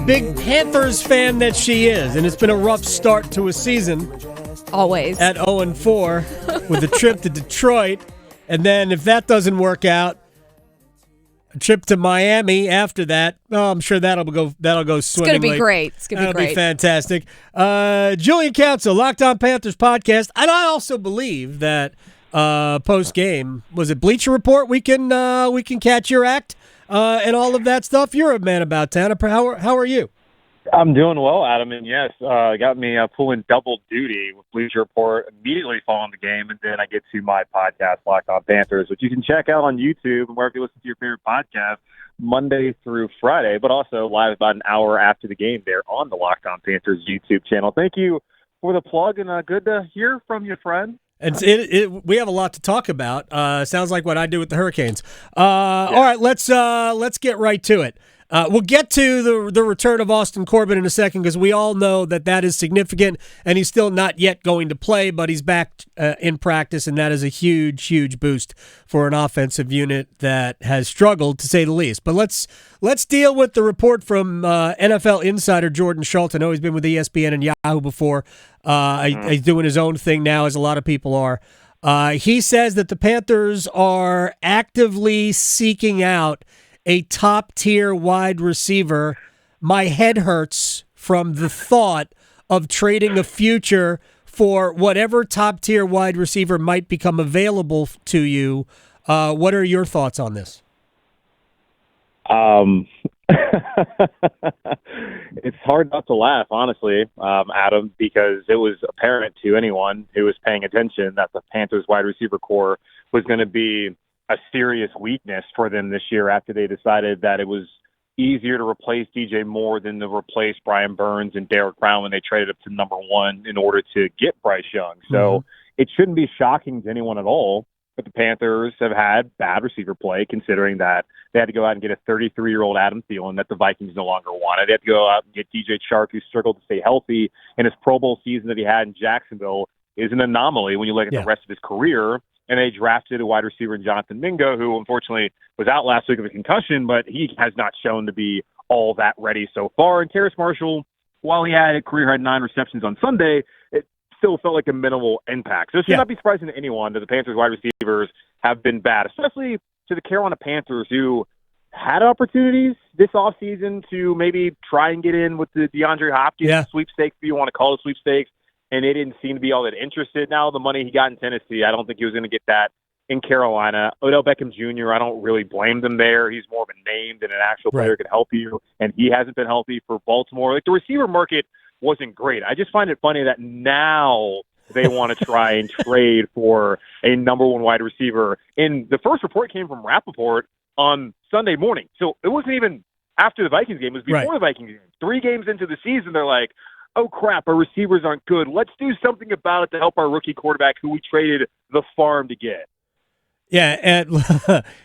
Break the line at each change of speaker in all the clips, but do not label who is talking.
big Panthers fan that she is, and it's been a rough start to a season.
Always.
At 0-4 with a trip to Detroit. And then if that doesn't work out, a trip to Miami after that. Oh, I'm sure that'll go swimmingly.
It's going to be great. It's going to be great.
That'll be fantastic. Julian Council, Locked On Panthers podcast. And I also believe that post-game, was it Bleacher Report? We can catch your act and all of that stuff. You're a man about town. How are you?
I'm doing well, Adam, and yes, got me pulling double duty with Bleacher Report immediately following the game, and then I get to my podcast, Locked On Panthers, which you can check out on YouTube and wherever you listen to your favorite podcast, Monday through Friday, but also live about an hour after the game there on the Locked On Panthers YouTube channel. Thank you for the plug, and good to hear from you, friend.
And we have a lot to talk about. Sounds like what I do with the Hurricanes. All right, let's get right to it. We'll get to the return of Austin Corbett in a second because we all know that is significant, and he's still not yet going to play, but he's back in practice, and that is a huge, huge boost for an offensive unit that has struggled, to say the least. But let's deal with the report from NFL insider Jordan Schultz. I know he's been with ESPN and Yahoo before. He's doing his own thing now, as a lot of people are. He says that the Panthers are actively seeking out a top-tier wide receiver. My head hurts from the thought of trading a future for whatever top-tier wide receiver might become available to you. What are your thoughts on this?
It's hard not to laugh, honestly, Adam, because it was apparent to anyone who was paying attention that the Panthers wide receiver core was going to be a serious weakness for them this year after they decided that it was easier to replace DJ Moore than to replace Brian Burns and Derek Brown when they traded up to number one in order to get Bryce Young. So it shouldn't be shocking to anyone at all that the Panthers have had bad receiver play, considering that they had to go out and get a 33-year-old Adam Thielen that the Vikings no longer wanted. They had to go out and get DJ Chark, who struggled to stay healthy, and his Pro Bowl season that he had in Jacksonville is an anomaly when you look at the rest of his career. And they drafted a wide receiver in Jonathan Mingo, who unfortunately was out last week of a concussion, but he has not shown to be all that ready so far. And Terrace Marshall, while he had a career-high 9 receptions on Sunday, it still felt like a minimal impact. So it should not be surprising to anyone that the Panthers wide receivers have been bad, especially to the Carolina Panthers, who had opportunities this offseason to maybe try and get in with the DeAndre Hopkins sweepstakes, if you want to call it sweepstakes. And they didn't seem to be all that interested. Now, the money he got in Tennessee, I don't think he was going to get that in Carolina. Odell Beckham Jr., I don't really blame them there. He's more of a name than an actual player who could help you, and he hasn't been healthy for Baltimore. Like, the receiver market wasn't great. I just find it funny that now they want to try and trade for a number one wide receiver. And the first report came from Rappaport on Sunday morning. So it wasn't even after the Vikings game. It was before the Vikings game. 3 games into the season, they're like, oh, crap, our receivers aren't good. Let's do something about it to help our rookie quarterback who we traded the farm to get.
Yeah, and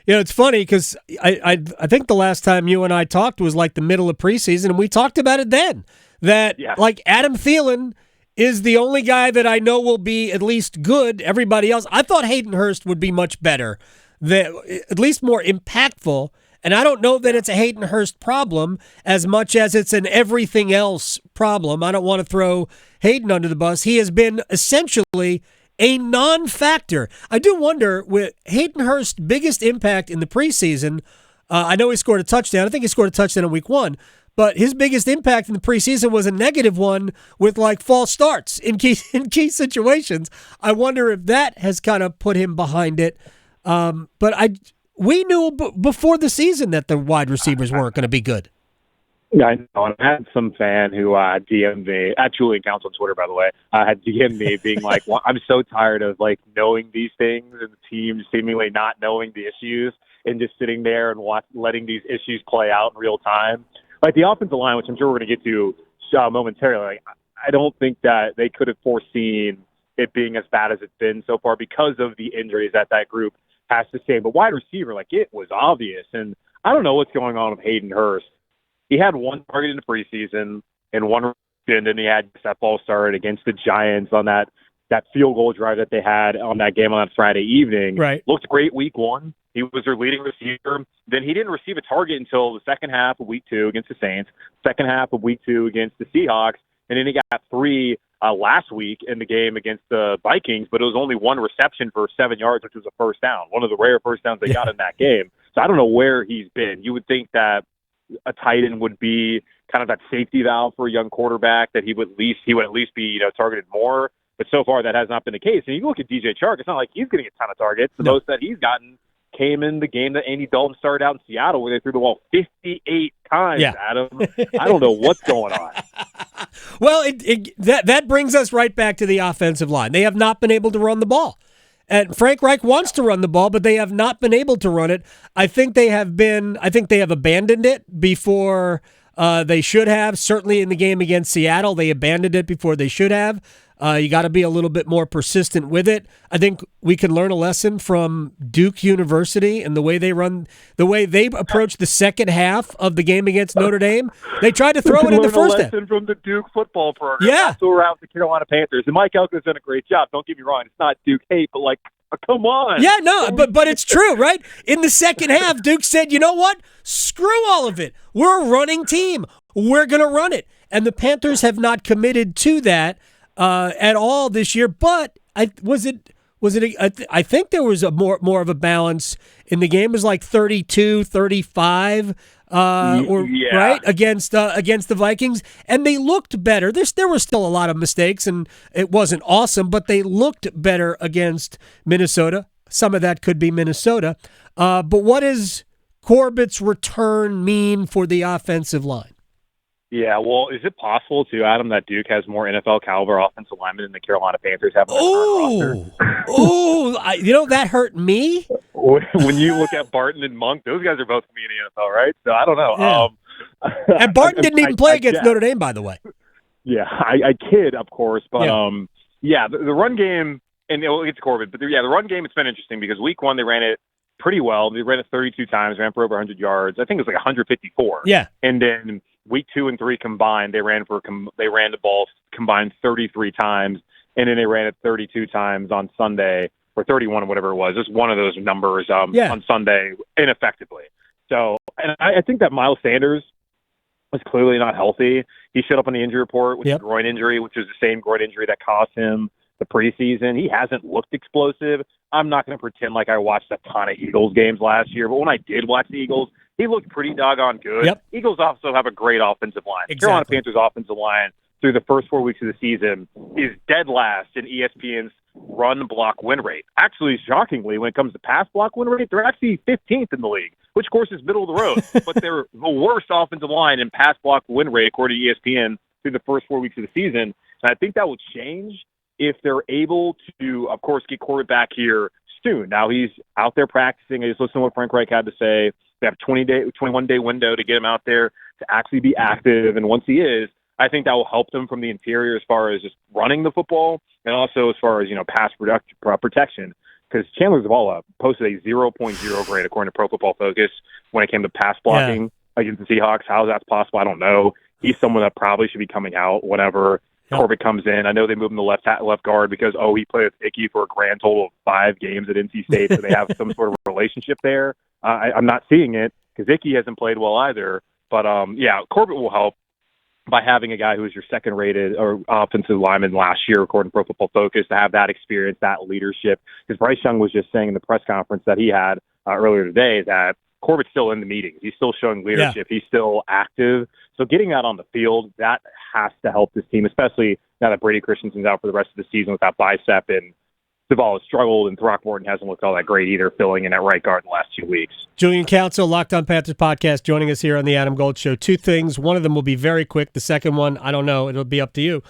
it's funny because I think the last time you and I talked was like the middle of preseason, and we talked about it then, that like Adam Thielen is the only guy that I know will be at least good. Everybody else, I thought Hayden Hurst would be much better, at least more impactful. And I don't know that it's a Hayden Hurst problem as much as it's an everything else problem. I don't want to throw Hayden under the bus. He has been essentially a non-factor. I do wonder, with Hayden Hurst's biggest impact in the preseason, I know he scored a touchdown. I think he scored a touchdown in week 1. But his biggest impact in the preseason was a negative one with like false starts in key situations. I wonder if that has kind of put him behind it. We knew before the season that the wide receivers weren't going to be good.
Yeah, I know. I had some fan who DM'd me, at Julian Council on Twitter, by the way, had DM'd me being like, well, I'm so tired of like knowing these things and the team seemingly not knowing the issues and just sitting there and letting these issues play out in real time. Like the offensive line, which I'm sure we're going to get to momentarily, like, I don't think that they could have foreseen it being as bad as it's been so far because of the injuries that group has to say. But wide receiver, like, it was obvious. And I don't know what's going on with Hayden Hurst. He had 1 target in the preseason and 1, and then he had that false start against the Giants on that field goal drive that they had on that game on that Friday evening.
Right.
Looked great week 1. He was their leading receiver. Then he didn't receive a target until the second half of week 2 against the Saints, second half of week 2 against the Seahawks, and then he got 3 last week in the game against the Vikings, but it was only 1 reception for 7 yards, which was a first down, one of the rare first downs they got in that game. So I don't know where he's been. You would think that a tight end would be kind of that safety valve for a young quarterback, that he would at least be targeted more. But so far that has not been the case. And you look at DJ Chark, it's not like he's getting a ton of targets. The most that he's gotten came in the game that Andy Dalton started out in Seattle, where they threw the ball 58 times, Adam. I don't know what's going on.
Well, that brings us right back to the offensive line. They have not been able to run the ball. And Frank Reich wants to run the ball, but they have not been able to run it. I think they have abandoned it before they should have. Certainly in the game against Seattle, they abandoned it before they should have. You got to be a little bit more persistent with it. I think we can learn a lesson from Duke University and the way they approached the second half of the game against Notre Dame. They tried to throw it in the first half.
From the Duke football program.
Yeah.
Also around the Carolina Panthers. And Mike Elko's done a great job. Don't get me wrong. It's not Duke hate, but come on.
Yeah, no, but it's true, right? In the second half, Duke said, you know what? Screw all of it. We're a running team. We're going to run it. And the Panthers have not committed to that at all this year. But I think there was a more of a balance in the game. It was like 32-35 right against the Vikings, and they looked better. There were still a lot of mistakes, and it wasn't awesome, but they looked better against Minnesota. Some of that could be Minnesota. But what does Corbett's return mean for the offensive line?
Yeah, well, is it possible, too, Adam, that Duke has more NFL caliber offensive linemen than the Carolina Panthers have on their roster?
That hurt me.
When you look at Barton and Monk, those guys are both going to be in the NFL, right? So I don't know.
Yeah. And Barton didn't even play against Notre Dame, by the way.
Yeah, I kid, of course. But, the run game, and it's Corbett, but the run game, it's been interesting because week 1 they ran it pretty well. They ran it 32 times, ran for over 100 yards. I think it was like 154.
Yeah.
And then week 2 and 3 combined, they ran the ball combined 33 times, and then they ran it 32 times on Sunday, or 31 or whatever it was. Just one of those numbers on Sunday ineffectively. So, and I think that Miles Sanders was clearly not healthy. He showed up on the injury report with a groin injury, which is the same groin injury that cost him the preseason. He hasn't looked explosive. I'm not going to pretend like I watched a ton of Eagles games last year, but when I did watch the Eagles, he looked pretty doggone good. Yep. Eagles also have a great offensive line. Exactly. Carolina Panthers offensive line through the first 4 weeks of the season is dead last in ESPN's run block win rate. Actually, shockingly, when it comes to pass block win rate, they're actually 15th in the league, which of course is middle of the road, but they're the worst offensive line in pass block win rate according to ESPN through the first 4 weeks of the season. And I think that will change if they're able to, of course, get Corbett back here soon. Now he's out there practicing. I just listened to what Frank Reich had to say. They have a 21-day window to get him out there to actually be active. And once he is, I think that will help them from the interior as far as just running the football and also as far as, pass protection. Because Chandler Zavala posted a 0.0 grade according to Pro Football Focus when it came to pass blocking against the Seahawks. How that's possible, I don't know. He's someone that probably should be coming out whenever Corbett comes in. I know they moved him to left guard because, he played with Icky for a grand total of 5 games at NC State, so they have some sort of relationship there. I'm not seeing it because Icky hasn't played well either. But, Corbett will help by having a guy who was your second-rated or offensive lineman last year, according to Pro Football Focus, to have that experience, that leadership. Because Bryce Young was just saying in the press conference that he had earlier today that Corbett's still in the meetings. He's still showing leadership. He's still active. So getting that on the field, that has to help this team, especially now that Brady Christensen's out for the rest of the season with that bicep, and Zavala struggled, and Throckmorton hasn't looked all that great either, filling in at right guard the last 2 weeks.
Julian Council, Locked On Panthers podcast, joining us here on the Adam Gold Show. 2 things. One of them will be very quick. The second one, I don't know. It'll be up to you.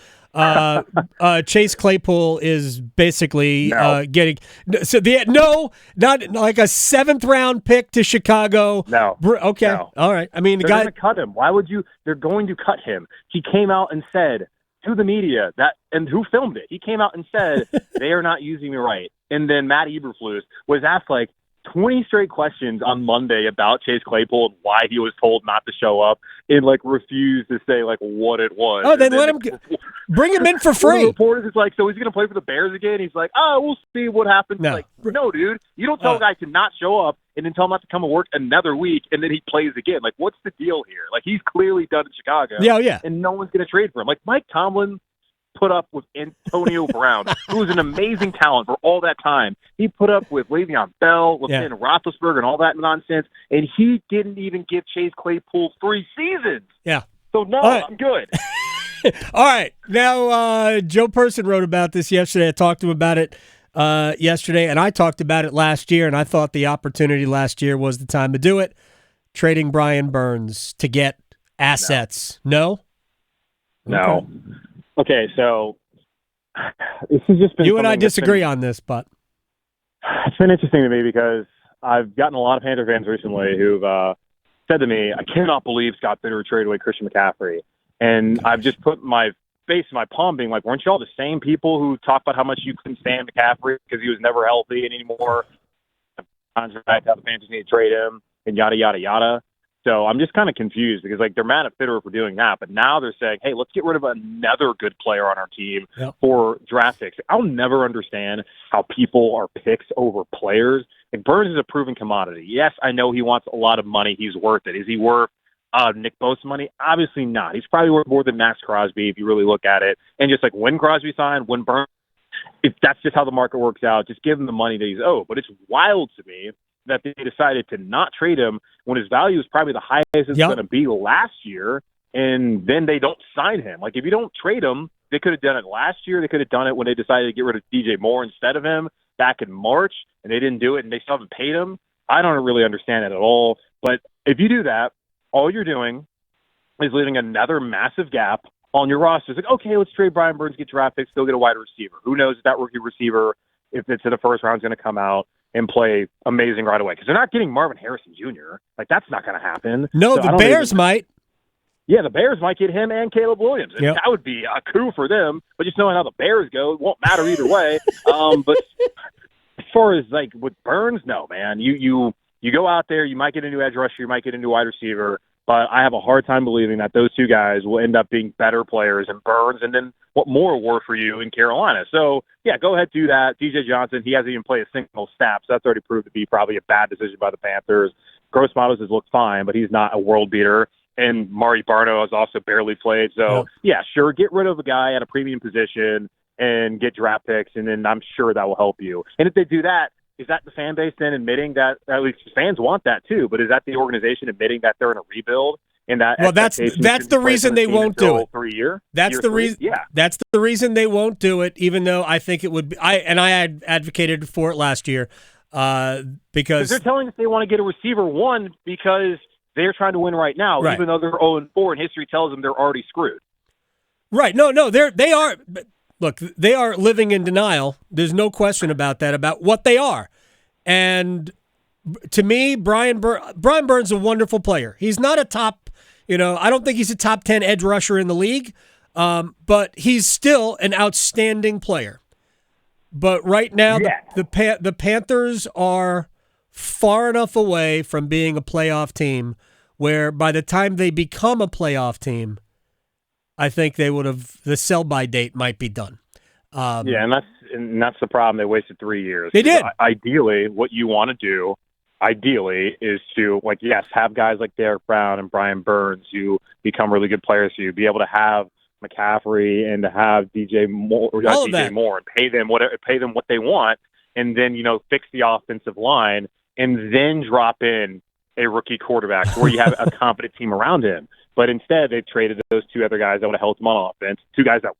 Chase Claypool is basically getting not like a 7th round pick to Chicago.
No.
Okay.
No.
All right. I mean,
they're going to cut him. Why would you? They're going to cut him. He came out and said to the media and who filmed it? He came out and said they are not using me right. And then Matt Eberflus was asked 20 straight questions on Monday about Chase Claypool and why he was told not to show up and, like, refused to say, like, what it was.
Oh, then let him bring him in for free.
The reporters is like, so he's going to play for the Bears again? He's like, oh, we'll see what happens.
No.
Like, no, dude. You don't tell a guy to not show up and then tell him not to come and work another week and then he plays again. Like, what's the deal here? Like, he's clearly done in Chicago.
Yeah.
And no one's going to trade for him. Like, Mike Tomlin put up with Antonio Brown, who was an amazing talent for all that time. He put up with Le'Veon Bell, with Ben Roethlisberger, and all that nonsense, and he didn't even give Chase Claypool 3 seasons.
Yeah.
So, no, I'm good.
All right. Now, Joe Person wrote about this yesterday. I talked to him about it yesterday, and I talked about it last year, and I thought the opportunity last year was the time to do it, trading Brian Burns to get assets. No?
No. Okay, so this has just been
you and I disagree on this, but
it's been interesting to me because I've gotten a lot of Panther fans recently who've said to me, I cannot believe Scott Bitter traded away Christian McCaffrey. And I've just put my face in my palm being like, weren't you all the same people who talk about how much you couldn't stand McCaffrey because he was never healthy anymore? Contract, how the Panthers need to trade him and yada, yada, yada. So I'm just kind of confused because, like, they're mad at Fitterer for doing that, but now they're saying, hey, let's get rid of another good player on our team for draft picks. I'll never understand how people are picks over players. Like, Burns is a proven commodity. Yes, I know he wants a lot of money. He's worth it. Is he worth Nick Bosa money? Obviously not. He's probably worth more than Max Crosby if you really look at it. And just like when Crosby signed, when Burns, if that's just how the market works out, just give him the money that he's owed. But it's wild to me that they decided to not trade him when his value is probably the highest it's going to be last year, and then they don't sign him. Like, if you don't trade him, they could have done it last year. They could have done it when they decided to get rid of DJ Moore instead of him back in March, and they didn't do it, and they still haven't paid him. I don't really understand it at all. But if you do that, all you're doing is leaving another massive gap on your roster. It's like, okay, let's trade Brian Burns, get draft picks, go get a wide receiver. Who knows if that rookie receiver, if it's in the first round, is going to come out and play amazing right away, because they're not getting Marvin Harrison Jr. Like, that's not going to happen.
No, the Bears might.
Yeah, the Bears might get him and Caleb Williams. And that would be a coup for them. But just knowing how the Bears go, it won't matter either way. But as far as, like, with Burns, no, man. You go out there, you might get a new edge rusher, you might get a new wide receiver, but I have a hard time believing that those two guys will end up being better players than Burns, and then what more were for you in Carolina. So, yeah, go ahead, do that. DJ Johnson, he hasn't even played a single snap, so that's already proved to be probably a bad decision by the Panthers. Gross Matos has looked fine, but he's not a world beater. And Mari Barno has also barely played. So, yeah, sure, get rid of a guy at a premium position and get draft picks, and then I'm sure that will help you. And if they do that, is that the fan base then admitting that, at least fans want that too, but is that the organization admitting that they're in a rebuild and that?
Well, that's the reason they won't do it. That's the reason.
Yeah,
that's the reason they won't do it. Even though I think it would be, I had advocated for it last year because
they're telling us they want to get a receiver one because they're trying to win right now, even though they're 0-4 and history tells them they're already screwed.
Right? No, they are. Look, they are living in denial. There's no question about that, about what they are. And to me, Brian Burns is a wonderful player. He's not a top, I don't think he's a top 10 edge rusher in the league, but he's still an outstanding player. But right now, the Panthers are far enough away from being a playoff team where by the time they become a playoff team, I think they would have, the sell-by date might be done.
And that's the problem. They wasted 3 years.
They did.
Ideally, what you want to do, is to, have guys like Derek Brown and Brian Burns who become really good players for you, be able to have McCaffrey and to have DJ Moore, and pay them what they want, and then, fix the offensive line, and then drop in a rookie quarterback where you have a competent team around him. But instead, they've traded those two other guys that would have helped them on offense, two guys that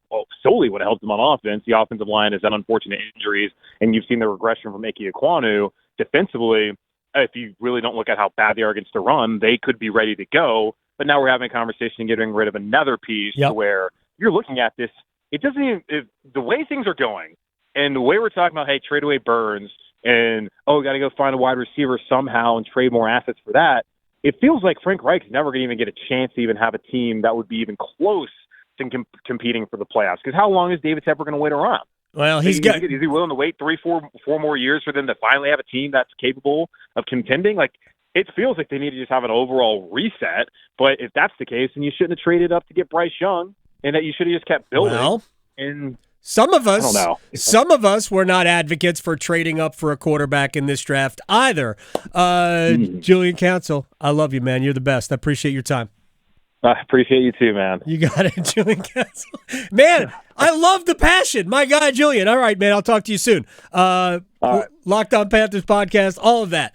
solely would have helped them on offense. The offensive line has had unfortunate injuries, and you've seen the regression from Ike Ekwonu. Defensively, if you really don't look at how bad they are against the run, they could be ready to go. But now we're having a conversation and getting rid of another piece to where you're looking at this. It doesn't even – the way things are going and the way we're talking about, hey, trade away Burns and, we got to go find a wide receiver somehow and trade more assets for that, it feels like Frank Reich's never going to even get a chance to even have a team that would be even close to competing for the playoffs. Because how long is David Tepper going to wait around?
Well,
is he willing to wait 4 more years for them to finally have a team that's capable of contending? Like, it feels like they need to just have an overall reset. But if that's the case, then you shouldn't have traded up to get Bryce Young, and that you should have just kept building.
Well,
and
some of us,
I don't know.
Some of us were not advocates for trading up for a quarterback in this draft either. Julian Council, I love you, man. You're the best. I appreciate your time.
I appreciate you too, man.
You got it, Julian Council. Man, I love the passion. My guy, Julian. All right, man. I'll talk to you soon. All right. Locked On Panthers podcast, all of that.